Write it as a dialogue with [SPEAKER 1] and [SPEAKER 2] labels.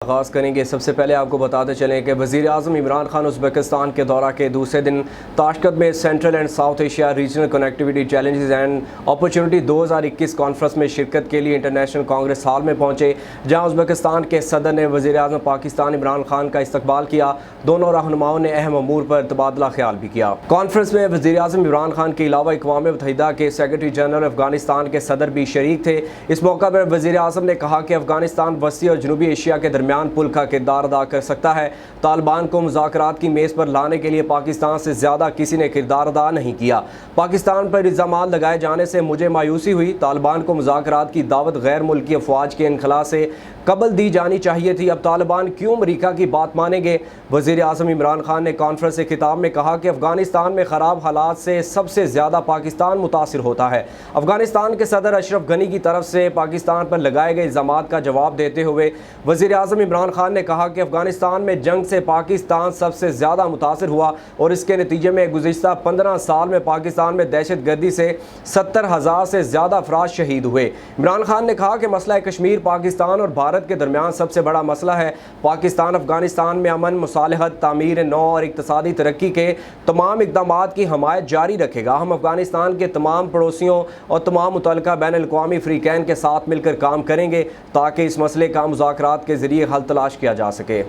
[SPEAKER 1] آغاز کریں گے۔ سب سے پہلے آپ کو بتاتے چلیں کہ وزیر اعظم عمران خان ازبکستان کے دورہ کے دوسرے دن تاشکند میں central and south Asia regional connectivity challenges and opportunity 2021 conference میں شرکت کے لیے انٹرنیشنل کانگریس ہال میں پہنچے، جہاں ازبکستان کے صدر نے وزیر اعظم پاکستان عمران خان کا استقبال کیا۔ دونوں رہنماؤں نے اہم امور پر تبادلہ خیال بھی کیا۔ کانفرنس میں وزیر اعظم عمران خان کے علاوہ اقوام متحدہ کے سیکرٹری جنرل افغانستان کے صدر بھی شریک تھے۔ اس موقع پر وزیر اعظم نے کہا کہ افغانستان وسیع اور جنوبی ایشیا کے درمیان پل کا کردار ادا کر سکتا ہے۔ طالبان کو مذاکرات کی میز پر لانے کے لیے پاکستان سے زیادہ کسی نے کردار ادا نہیں کیا۔ پاکستان پر الزامات لگائے جانے سے مجھے مایوسی ہوئی۔ طالبان کو مذاکرات کی دعوت غیر ملکی افواج کے انخلاء سے قبل دی جانی چاہیے تھی۔ اب طالبان کیوں امریکہ کی بات مانیں گے؟ وزیر اعظم عمران خان نے کانفرنس سے خطاب میں کہا کہ افغانستان میں خراب حالات سے سب سے زیادہ پاکستان متاثر ہوتا ہے۔ افغانستان کے صدر اشرف غنی کی طرف سے پاکستان پر لگائے گئے الزامات کا جواب دیتے ہوئے وزیر اعظم عمران خان نے کہا کہ افغانستان میں جنگ سے پاکستان سب سے زیادہ متاثر ہوا اور اس کے نتیجے میں گزشتہ 15 سال میں پاکستان میں دہشت گردی سے 70,000 سے زیادہ افراد شہید ہوئے۔ عمران خان نے کہا کہ مسئلہ کشمیر پاکستان اور بھارت کے درمیان سب سے بڑا مسئلہ ہے۔ پاکستان افغانستان میں امن، مصالحت، تعمیر نو اور اقتصادی ترقی کے تمام اقدامات کی حمایت جاری رکھے گا۔ ہم افغانستان کے تمام پڑوسیوں اور تمام متعلقہ بین الاقوامی فریقین کے ساتھ مل کر کام کریں گے تاکہ اس مسئلے کا مذاکرات کے ذریعے حل تلاش کیا جا سکے۔